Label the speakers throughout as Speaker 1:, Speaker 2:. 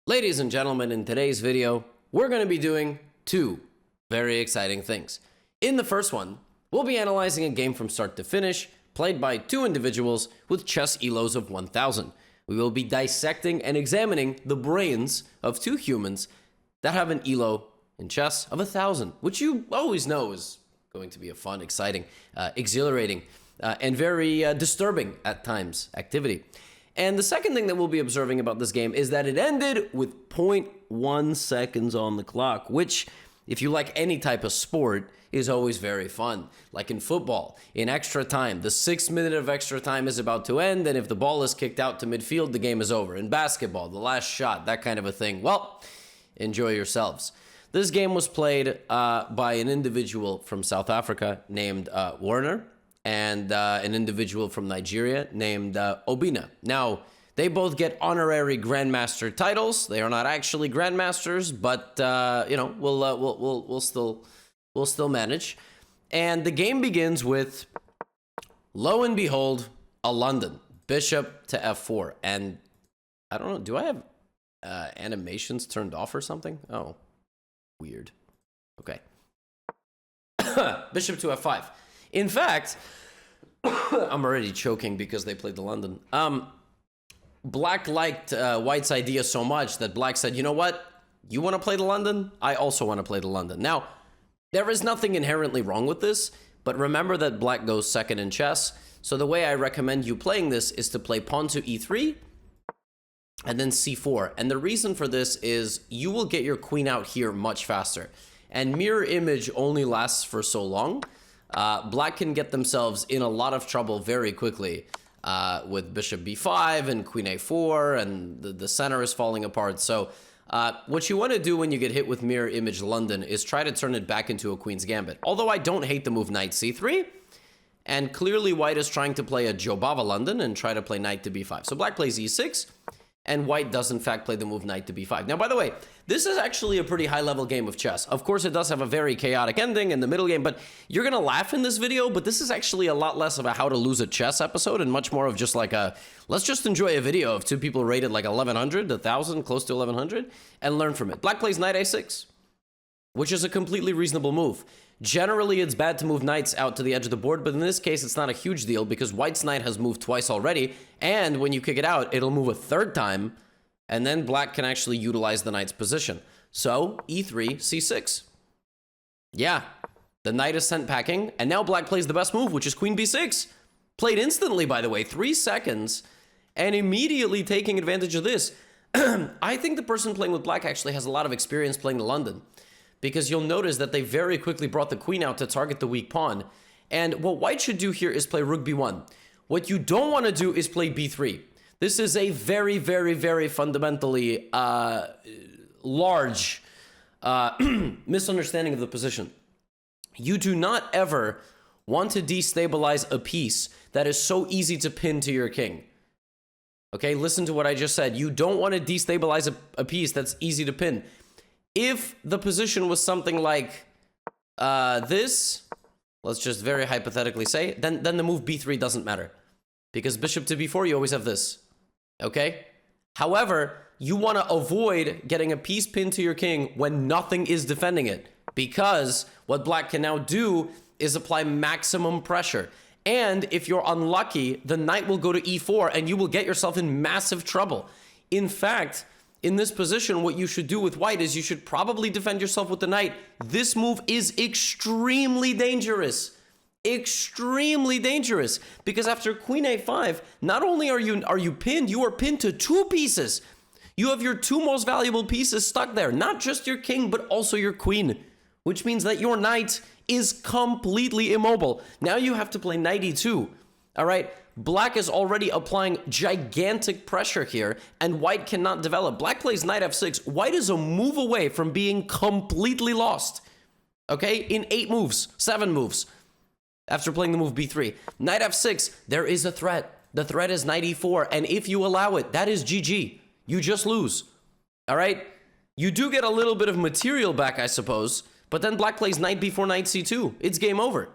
Speaker 1: Ladies and gentlemen, in today's video, we're going to be doing two very exciting things. In the first one, we'll be analyzing a game from start to finish, played by two individuals with chess elos of 1000. We will be dissecting and examining the brains of two humans that have an elo in chess of 1000, which you always know is going to be a fun, exciting, exhilarating, and very disturbing at times activity. And the second thing that we'll be observing about this game is that it ended with 0.1 seconds on the clock, which, if you like any type of sport, is always very fun. Like in football, in extra time, the 6 minute of extra time is about to end, and if the ball is kicked out to midfield, the game is over. In basketball, the last shot, that kind of a thing. Well, enjoy yourselves. This game was played by an individual from South Africa named Werner, and an individual from Nigeria named Obina. Now, they both get honorary grandmaster titles. They are not actually grandmasters, but you know, we'll still manage. And the game begins with, lo and behold, a London bishop to f4. And I don't know, do I have animations turned off or something? Oh, weird. Okay. Bishop to f5. In fact, I'm already choking because they played the London. Black liked White's idea so much that Black said, you know what? You want to play the London? I also want to play the London. Now, there is nothing inherently wrong with this, but remember that Black goes second in chess. So the way I recommend you playing this is to play pawn to e3 and then c4. And the reason for this is you will get your queen out here much faster. And mirror image only lasts for so long. Black can get themselves in a lot of trouble very quickly with bishop b5 and queen a4, and the center is falling apart. So what you want to do when you get hit with mirror image London is try to turn it back into a queen's gambit. Although I don't hate the move knight c3, and clearly White is trying to play a Jobava London and try to play knight to b5. So Black plays e6, and White does in fact play the move knight to b5. Now, by the way, this is actually a pretty high-level game of chess. Of course, it does have a very chaotic ending in the middle game, but you're going to laugh in this video, but this is actually a lot less of a how to lose a chess episode and much more of just like a, let's just enjoy a video of two people rated like 1100, 1000, close to 1100, and learn from it. Black plays knight a6, which is a completely reasonable move. Generally, it's bad to move knights out to the edge of the board, but in this case, it's not a huge deal because White's knight has moved twice already, and when you kick it out, it'll move a third time, and then Black can actually utilize the knight's position. So, e3, c6. Yeah, the knight is sent packing, and now Black plays the best move, which is queen b6. Played instantly, by the way, 3 seconds, and immediately taking advantage of this. I think the person playing with Black actually has a lot of experience playing the London, because you'll notice that they very quickly brought the queen out to target the weak pawn. And what White should do here is play rook b1. What you don't want to do is play b3. This is a very, very, very fundamentally large misunderstanding of the position. You do not ever want to destabilize a piece that is so easy to pin to your king. Okay, listen to what I just said. You don't want to destabilize a piece that's easy to pin. If the position was something like this, let's just very hypothetically say, then the move b3 doesn't matter. Because bishop to b4, you always have this. Okay? However, you want to avoid getting a piece pinned to your king when nothing is defending it. Because what Black can now do is apply maximum pressure. And if you're unlucky, the knight will go to e4 and you will get yourself in massive trouble. In fact, in this position, what you should do with White is you should probably defend yourself with the knight. This move is extremely dangerous. Extremely dangerous. Because after queen a5, not only are you pinned, you are pinned to 2 pieces. You have your 2 most valuable pieces stuck there. Not just your king, but also your queen. Which means that your knight is completely immobile. Now you have to play knight e2. All right? Black is already applying gigantic pressure here, and White cannot develop. Black plays knight f6. White is a move away from being completely lost. Okay? In 8 moves, 7 moves. After playing the move b3. Knight f6, there is a threat. The threat is knight e4, and if you allow it, that is GG. You just lose. All right? You do get a little bit of material back, I suppose, but then Black plays knight b4, knight c2. It's game over.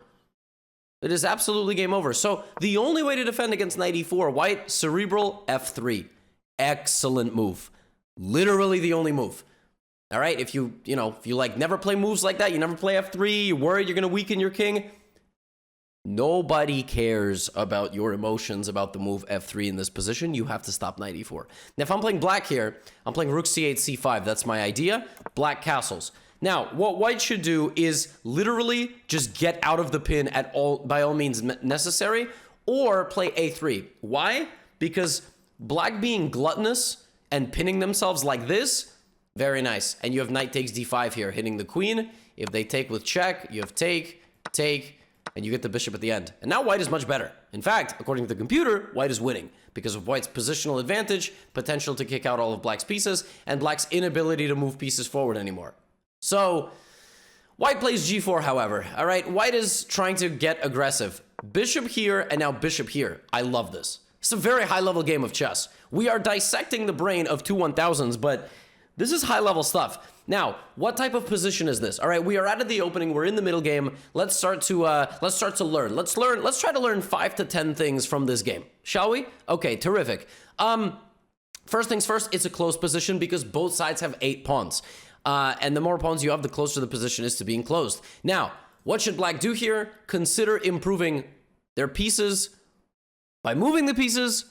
Speaker 1: It is absolutely game over. So the only way to defend against knight e4, White, cerebral, f3. Excellent move. Literally the only move. All right, if you like never play moves like that, you never play f3, you're worried you're going to weaken your king, nobody cares about your emotions about the move f3 in this position. You have to stop knight e4. Now, if I'm playing black here, I'm playing rook c8, c5. That's my idea. Black castles. Now, what white should do is literally just get out of the pin by all means necessary, or play a3. Why? Because black being gluttonous and pinning themselves like this, very nice. And you have knight takes d5 here, hitting the queen. If they take with check, you have take, and you get the bishop at the end. And now white is much better. In fact, according to the computer, white is winning because of white's positional advantage, potential to kick out all of black's pieces, and black's inability to move pieces forward anymore. So, white plays g4, however. All right, white is trying to get aggressive. Bishop here, and now bishop here. I love this. It's a very high-level game of chess. We are dissecting the brain of two 1000s, but this is high-level stuff. Now, what type of position is this? All right, we are out of the opening. We're in the middle game. Let's start to learn. Let's try to learn 5 to 10 things from this game, shall we? Okay, terrific. First things first, it's a close position because both sides have 8 pawns. And the more pawns you have, the closer the position is to being closed. Now, what should black do here? Consider improving their pieces by moving the pieces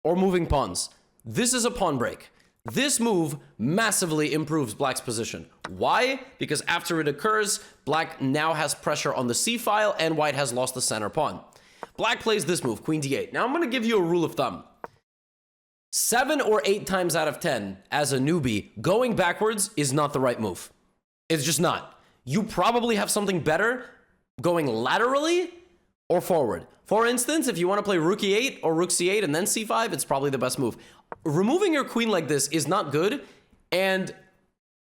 Speaker 1: or moving pawns. This is a pawn break. This move massively improves black's position. Why? Because after it occurs, black now has pressure on the c file and white has lost the center pawn. Black plays this move, queen d8. Now I'm going to give you a rule of thumb. 7 or 8 times out of 10, as a newbie, going backwards is not the right move. It's just not. You probably have something better going laterally or forward. For instance, if you want to play rook e8 or rook c8 and then c5, it's probably the best move. Removing your queen like this is not good, and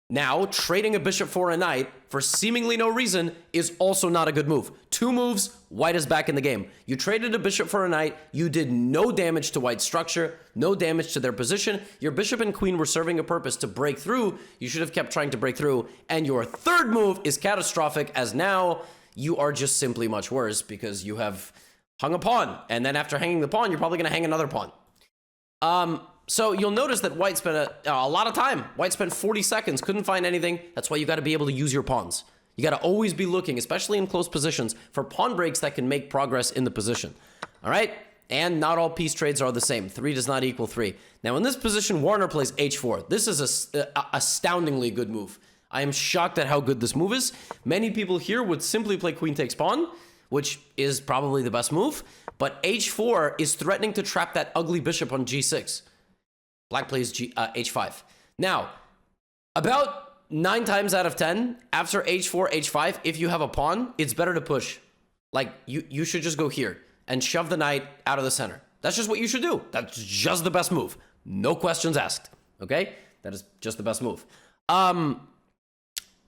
Speaker 1: now trading a bishop for a knight for seemingly no reason is also not a good move. 2 moves, white is back in the game. You traded a bishop for a knight, you did no damage to white's structure, no damage to their position. Your bishop and queen were serving a purpose to break through. You should have kept trying to break through, and your third move is catastrophic, as now you are just simply much worse because you have hung a pawn, and then after hanging the pawn, you're probably going to hang another pawn. So you'll notice that white spent a lot of time. White spent 40 seconds, couldn't find anything. That's why you got to be able to use your pawns. You got to always be looking, especially in close positions, for pawn breaks that can make progress in the position. All right? And not all piece trades are the same. 3 does not equal 3. Now, in this position, Warner plays h4. This is an astoundingly good move. I am shocked at how good this move is. Many people here would simply play queen takes pawn, which is probably the best move. But h4 is threatening to trap that ugly bishop on g6. Black plays h5. Now, about 9 times out of 10, after h4, h5, if you have a pawn, it's better to push. Like, you should just go here and shove the knight out of the center. That's just what you should do. That's just the best move. No questions asked. Okay? That is just the best move.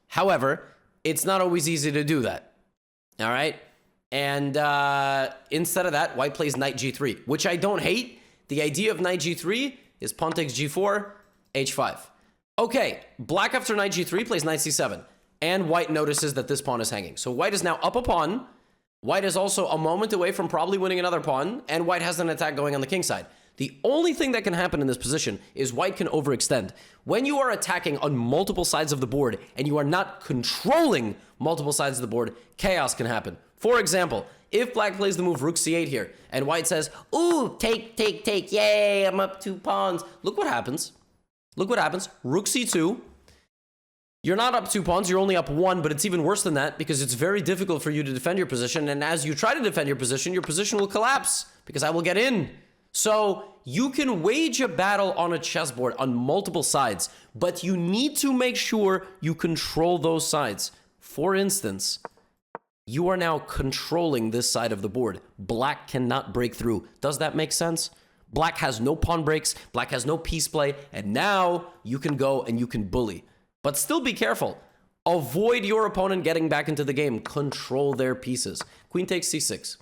Speaker 1: However, it's not always easy to do that. All right? And instead of that, white plays knight g3, which I don't hate. The idea of knight g3 is pawn takes g4, h5. Okay, black after knight g3 plays knight c7, and white notices that this pawn is hanging. So white is now up a pawn. White is also a moment away from probably winning another pawn, and white has an attack going on the king side. The only thing that can happen in this position is white can overextend. When you are attacking on multiple sides of the board, and you are not controlling multiple sides of the board, chaos can happen. For example, if black plays the move rook c8 here, and white says, ooh, take, yay, I'm up 2 pawns. Look what happens. Look what happens. Rook c2. You're not up 2 pawns, you're only up 1, but it's even worse than that because it's very difficult for you to defend your position, and as you try to defend your position will collapse because I will get in. So you can wage a battle on a chessboard on multiple sides, but you need to make sure you control those sides. For instance, you are now controlling this side of the board. Black cannot break through. Does that make sense? Black has no pawn breaks, black has no piece play, and now you can go and you can bully. But still be careful. Avoid your opponent getting back into the game. Control their pieces. Queen takes c6.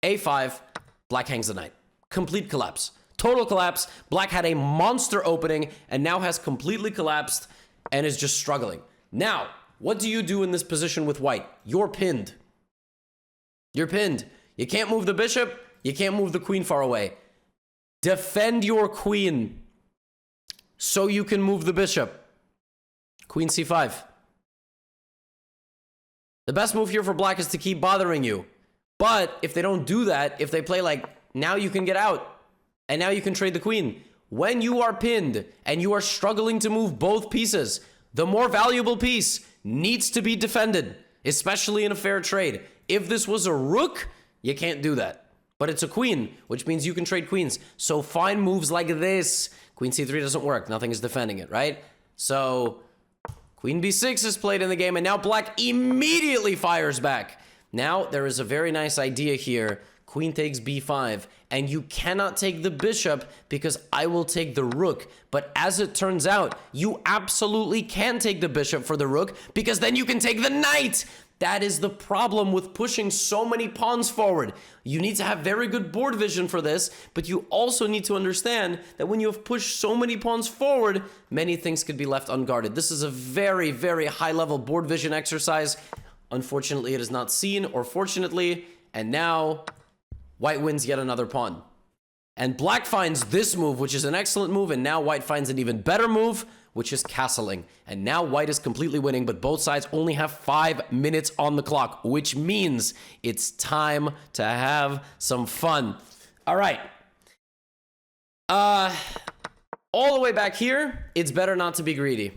Speaker 1: a5, black hangs the knight. Complete collapse. Total collapse. Black had a monster opening and now has completely collapsed and is just struggling. Now, what do you do in this position with white? You're pinned. You're pinned. You can't move the bishop. You can't move the queen far away. Defend your queen. so you can move the bishop. Queen c5. The best move here for black is to keep bothering you. But if they don't do that, if they play like, now you can get out, and now you can trade the queen. When you are pinned and you are struggling to move both pieces, the more valuable piece needs to be defended, especially in a fair trade. If this was a rook, you can't do that. But it's a queen, which means you can trade queens. So find moves like this. Queen c3 doesn't work. Nothing is defending it, right? So queen b6 is played in the game, and now black immediately fires back. Now, there is a very nice idea here. Queen takes b5, and you cannot take the bishop because I will take the rook. But as it turns out, you absolutely can take the bishop for the rook because then you can take the knight. That is the problem with pushing so many pawns forward. You need to have very good board vision for this, but you also need to understand that when you have pushed so many pawns forward, many things could be left unguarded. This is a very, very high-level board vision exercise. Unfortunately, it is not seen, or fortunately, and now white wins yet another pawn. And black finds this move, which is an excellent move, and now white finds an even better move, which is castling. And now white is completely winning, but both sides only have 5 minutes on the clock, which means it's time to have some fun. All right. All the way back here, it's better not to be greedy.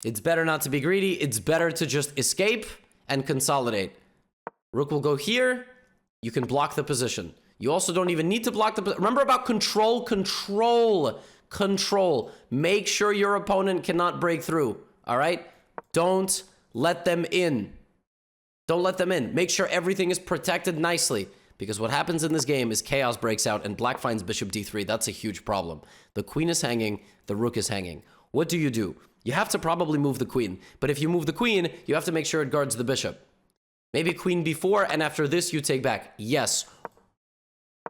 Speaker 1: It's better not to be greedy. It's better to just escape and consolidate. Rook will go here. You can block the position. You also don't even need to block the... Remember about control. Make sure your opponent cannot break through. All right? Don't let them in. Don't let them in. Make sure everything is protected nicely. Because what happens in this game is chaos breaks out and black finds bishop d3. That's a huge problem. The queen is hanging. The rook is hanging. What do? You have to probably move the queen. But if you move the queen, you have to make sure it guards the bishop. Maybe queen b4, and after this, you take back. Yes.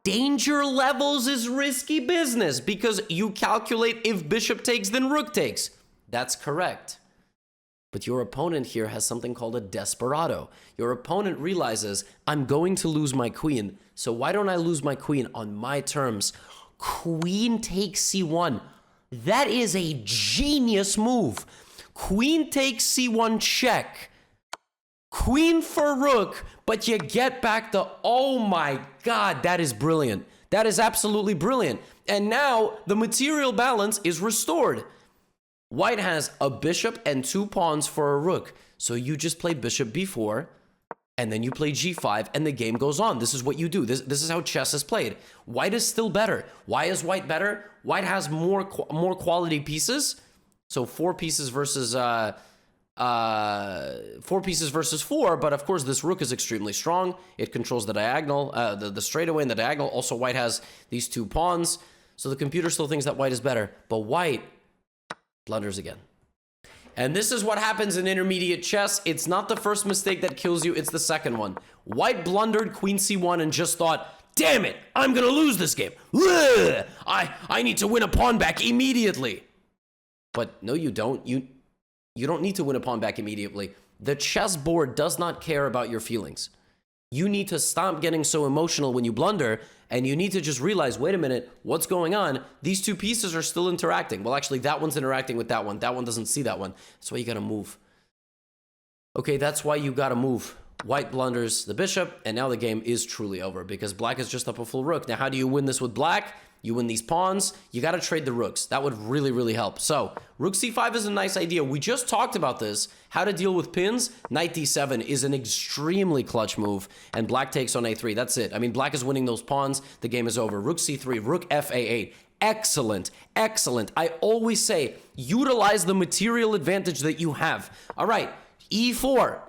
Speaker 1: Danger levels is risky business because you calculate if bishop takes, then rook takes. That's correct. But your opponent here has something called a desperado. Your opponent realizes, I'm going to lose my queen, so why don't I lose my queen on my terms? Queen takes c1. That is a genius move. Queen takes c1 check. Queen for rook, but you get back the... Oh my God, that is brilliant. That is absolutely brilliant. And now the material balance is restored. White has a bishop and 2 pawns for a rook. So you just play bishop b4, and then you play g5, and the game goes on. This is what you do. This is how chess is played. White is still better. Why is white better? White has more quality pieces. So 4 pieces versus... 4 pieces versus 4, but of course this rook is extremely strong. It controls the diagonal, the straightaway and the diagonal. Also, white has these 2 pawns, so the computer still thinks that white is better, but white blunders again. And this is what happens in intermediate chess. It's not the first mistake that kills you, it's the second one. White blundered queen c1 and just thought, damn it, I'm gonna lose this game. I need to win a pawn back immediately. But no, you don't. You don't need to win a pawn back immediately. The chessboard does not care about your feelings. You need to stop getting so emotional when you blunder, and you need to just realize, wait a minute, what's going on? These 2 pieces are still interacting. Well, actually, that one's interacting with that one. That one doesn't see that one. That's why you gotta move. Okay, that's why you gotta move. White blunders the bishop, and now the game is truly over because black is just up a full rook. Now, how do you win this with black? You win these pawns. You got to trade the rooks. That would really, really help. So, rook c5 is a nice idea. We just talked about this. How to deal with pins. Knight d7 is an extremely clutch move. And black takes on a3. That's it. I mean, black is winning those pawns. The game is over. Rook c3, rook fa8. Excellent. Excellent. I always say, utilize the material advantage that you have. All right. e4.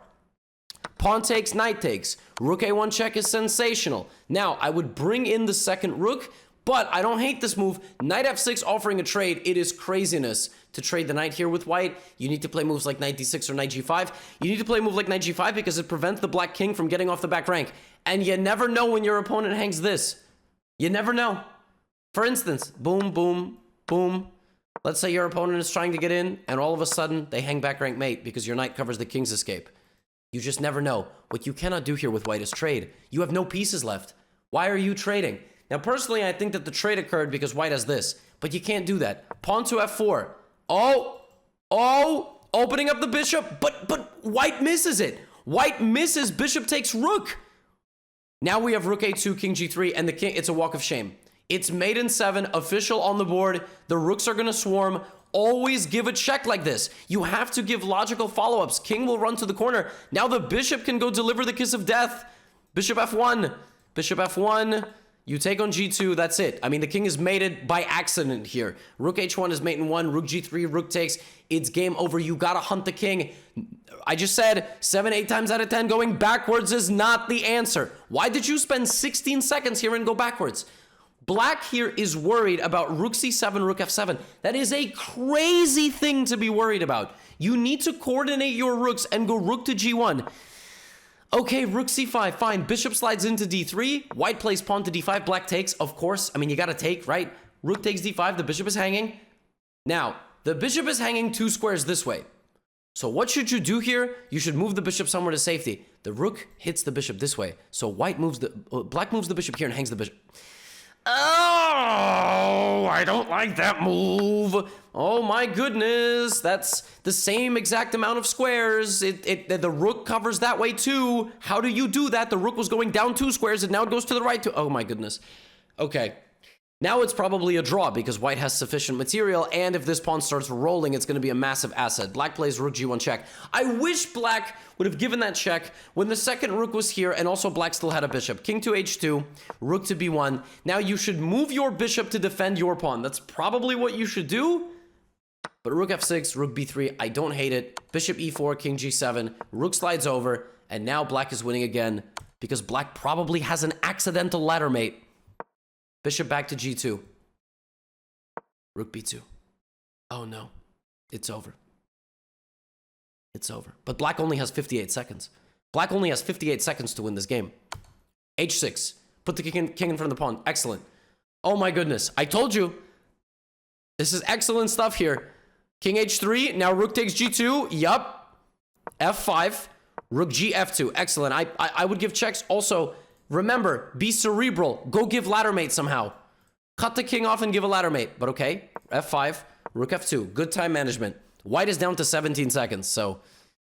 Speaker 1: Pawn takes, knight takes. Rook a1 check is sensational. Now, I would bring in the second rook, but I don't hate this move. Knight f6 offering a trade. It is craziness to trade the knight here with white. You need to play moves like knight d6 or knight g5. You need to play a move like knight g5 because it prevents the black king from getting off the back rank. And you never know when your opponent hangs this. You never know. For instance, boom, boom, boom. Let's say your opponent is trying to get in, and all of a sudden, they hang back rank mate because your knight covers the king's escape. You just never know. What you cannot do here with white is trade. You have no pieces left. Why are you trading? Now, personally, I think that the trade occurred because white has this, but you can't do that. Pawn to f4. Oh, opening up the bishop, but white misses it. White misses, bishop takes rook. Now we have rook a2, king g3, and the king, it's a walk of shame. It's mate in 7, official on the board. The rooks are gonna swarm. Always give a check like this. You have to give logical follow-ups. King will run to the corner. Now the bishop can go deliver the kiss of death. Bishop f1, bishop f1. You take on g2, that's it. I mean, the king is mated by accident here. Rook h1 is mate in 1, rook g3, rook takes. It's game over. You gotta hunt the king. I just said 7, 8 times out of 10 going backwards is not the answer. Why did you spend 16 seconds here and go backwards? Black here is worried about rook c7, rook f7. That is a crazy thing to be worried about. You need to coordinate your rooks and go rook to g1. Okay, rook c5, fine. Bishop slides into d3. White plays pawn to d5. Black takes, of course. I mean, you gotta take, right? Rook takes d5. The bishop is hanging. Now, the bishop is hanging 2 squares this way. So what should you do here? You should move the bishop somewhere to safety. The rook hits the bishop this way. So black moves the bishop here and hangs the bishop. Oh, I don't like that move. Oh my goodness, that's the same exact amount of squares. The rook covers that way too. How do you do that? The rook was going down 2 squares and now it goes to the right too. Oh my goodness. Okay. Now it's probably a draw because white has sufficient material, and if this pawn starts rolling, it's going to be a massive asset. Black plays rook g1 check. I wish black would have given that check when the second rook was here, and also black still had a bishop. King to h2, rook to b1. Now you should move your bishop to defend your pawn. That's probably what you should do. But rook f6, rook b3, I don't hate it. Bishop e4, king g7, rook slides over, and now black is winning again because black probably has an accidental ladder mate. Bishop back to g2. Rook b2. Oh no, it's over. It's over. But black only has 58 seconds. Black only has 58 seconds to win this game. h6. Put the king in front of the pawn. Excellent. Oh my goodness. I told you. This is excellent stuff here. King h3. Now rook takes g2. Yup. f5. Rook g f2. Excellent. I would give checks also. Remember, be cerebral. Go give ladder mate somehow. Cut the king off and give a ladder mate. But okay. f5. Rook f2. Good time management. White is down to 17 seconds. So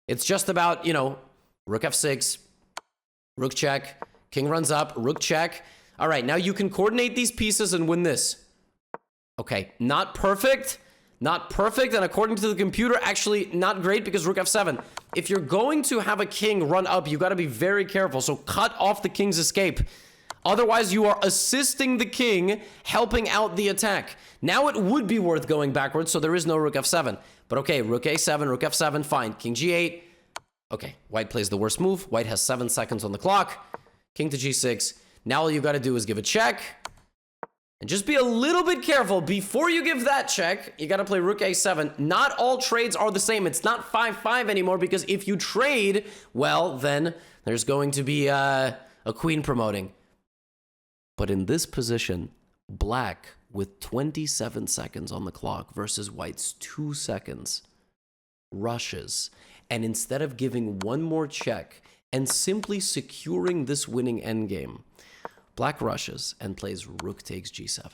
Speaker 1: it's just about, you know, rook f6. Rook check. King runs up. Rook check. All right. Now you can coordinate these pieces and win this. Okay. Not perfect. Not perfect. And according to the computer, actually not great because rook f7. If you're going to have a king run up, you got to be very careful. So cut off the king's escape. Otherwise, you are assisting the king, helping out the attack. Now it would be worth going backwards, so there is no rook f7. But okay, rook a7, rook f7, fine. King g8. Okay, white plays the worst move. White has 7 seconds on the clock. King to g6. Now all you got to do is give a check. And just be a little bit careful. Before you give that check, you got to play rook a7. Not all trades are the same. It's not 5-5 anymore, because if you trade, well, then there's going to be a queen promoting. But in this position, black with 27 seconds on the clock versus white's 2 seconds rushes. And instead of giving one more check and simply securing this winning endgame, black rushes and plays rook takes g7.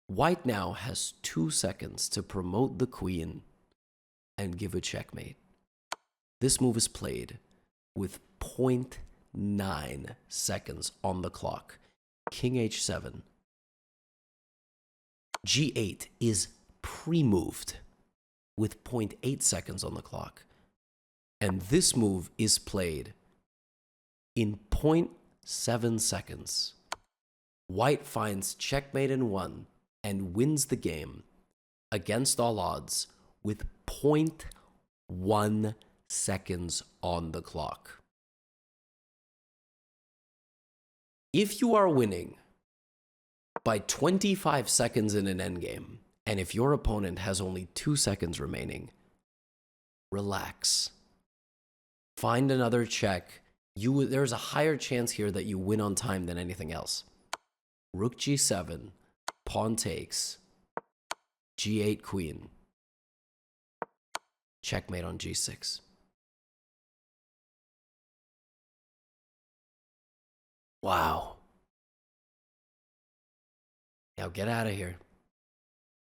Speaker 1: White now has 2 seconds to promote the queen and give a checkmate. This move is played with 0.9 seconds on the clock. King h7. g8 is pre-moved with 0.8 seconds on the clock. And this move is played in 0.7 seconds. White finds checkmate in 1 and wins the game against all odds with 0.1 seconds on the clock. If you are winning by 25 seconds in an endgame, and if your opponent has only 2 seconds remaining, relax. Find another check. There's a higher chance here that you win on time than anything else. Rook g7, pawn takes, g8 queen, checkmate on g6. Wow. Now get out of here.